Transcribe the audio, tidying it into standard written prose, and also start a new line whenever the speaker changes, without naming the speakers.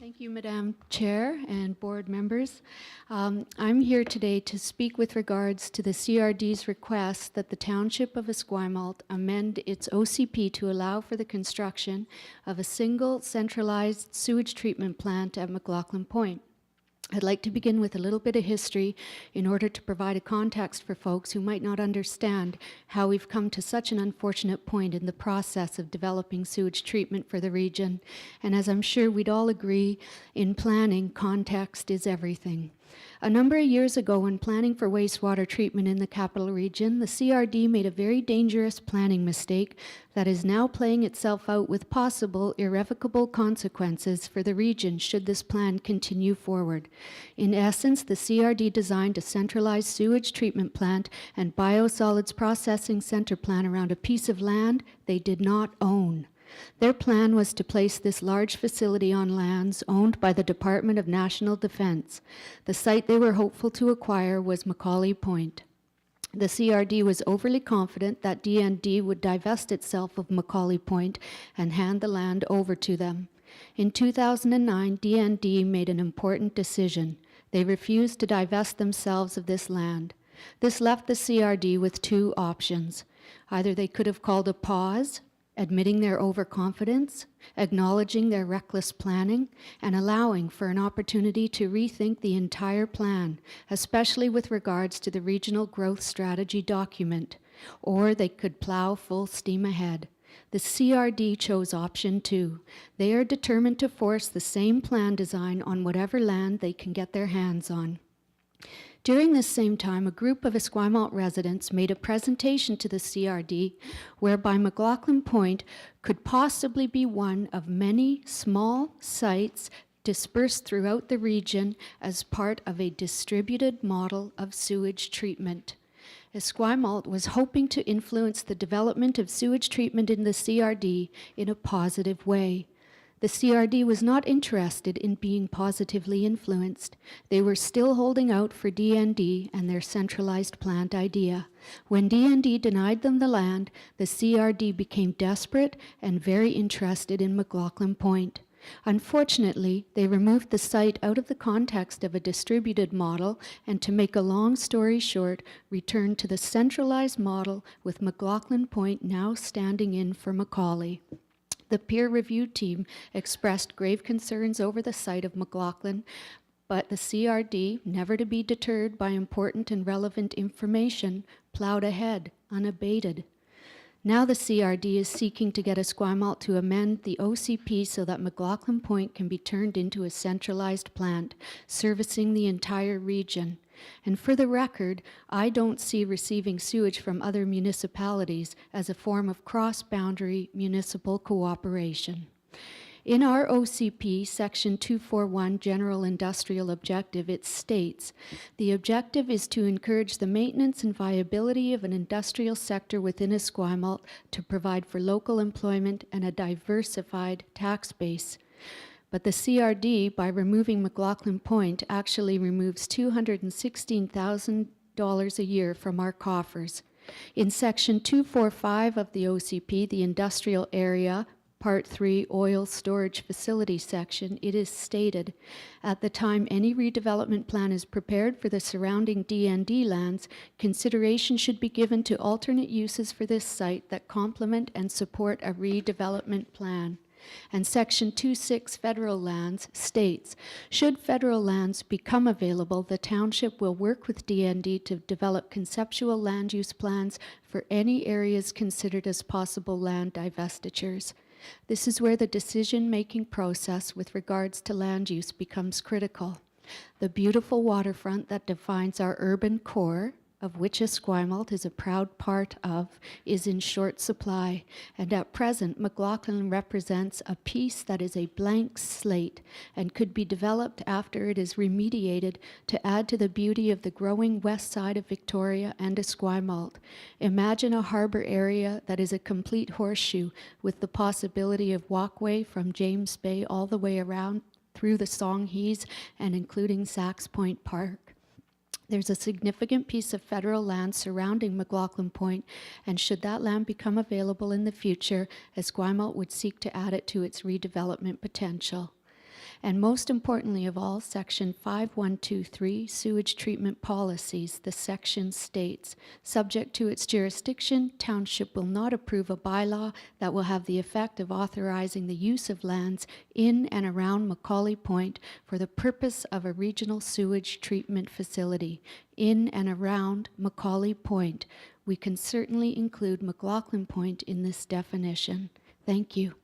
Thank you, Madam Chair and board members. I'm here today to speak with regards to the CRD's request that the Township of Esquimalt amend its OCP to allow for the construction of a single centralized sewage treatment plant at McLoughlin Point. I'd like to begin with a little bit of history in order to provide a context for folks who might not understand how we've come to such an unfortunate point in the process of developing sewage treatment for the region. And as I'm sure we'd all agree, in planning, context is everything. A number of years ago, when planning for wastewater treatment in the capital region, the CRD made a very dangerous planning mistake that is now playing itself out with possible irrevocable consequences for the region should this plan continue forward. In essence, the CRD designed a centralized sewage treatment plant and biosolids processing center plan around a piece of land they did not own. Their plan was to place this large facility on lands owned by the Department of National Defense. The site they were hopeful to acquire was Macaulay Point. The CRD was overly confident that DND would divest itself of Macaulay Point and hand the land over to them. In 2009, DND made an important decision. They refused to divest themselves of this land. This left the CRD with two options. Either they could have called a pause, admitting their overconfidence, acknowledging their reckless planning, and allowing for an opportunity to rethink the entire plan, especially with regards to the regional growth strategy document, or they could plow full steam ahead. The CRD chose option 2. They are determined to force the same plan design on whatever land they can get their hands on. During this same time, a group of Esquimalt residents made a presentation to the CRD whereby McLoughlin Point could possibly be one of many small sites dispersed throughout the region as part of a distributed model of sewage treatment. Esquimalt was hoping to influence the development of sewage treatment in the CRD in a positive way. The CRD was not interested in being positively influenced. They were still holding out for DND and their centralized plant idea. When DND denied them the land, the CRD became desperate and very interested in McLoughlin Point. Unfortunately, they removed the site out of the context of a distributed model and, to make a long story short, returned to the centralized model with McLoughlin Point now standing in for Macaulay. The peer review team expressed grave concerns over the site of McLoughlin, but the CRD, never to be deterred by important and relevant information, plowed ahead, unabated. Now the CRD is seeking to get Esquimalt to amend the OCP so that McLoughlin Point can be turned into a centralized plant, servicing the entire region. And for the record, I don't see receiving sewage from other municipalities as a form of cross-boundary municipal cooperation. In our OCP, Section 241, General Industrial Objective, it states, the objective is to encourage the maintenance and viability of an industrial sector within Esquimalt to provide for local employment and a diversified tax base. But the CRD, by removing McLoughlin Point, actually removes $216,000 a year from our coffers. In Section 245 of the OCP, the Industrial Area, Part 3, Oil Storage Facility section, it is stated, at the time any redevelopment plan is prepared for the surrounding DND lands, consideration should be given to alternate uses for this site that complement and support a redevelopment plan. And Section 26, Federal Lands, states, should federal lands become available, the township will work with DND to develop conceptual land use plans for any areas considered as possible land divestitures. This is where the decision-making process with regards to land use becomes critical. The beautiful waterfront that defines our urban core, of which Esquimalt is a proud part of, is in short supply, and at present McLoughlin represents a piece that is a blank slate and could be developed after it is remediated to add to the beauty of the growing west side of Victoria and Esquimalt. Imagine a harbor area that is a complete horseshoe with the possibility of walkway from James Bay all the way around through the Songhees and including Sax Point Park. There's a significant piece of federal land surrounding McLoughlin Point, and should that land become available in the future, Esquimalt would seek to add it to its redevelopment potential. And most importantly of all, Section 5123, Sewage Treatment Policies, the section states, subject to its jurisdiction, township will not approve a bylaw that will have the effect of authorizing the use of lands in and around Macaulay Point for the purpose of a regional sewage treatment facility. In and around Macaulay Point. We can certainly include McLoughlin Point in this definition. Thank you.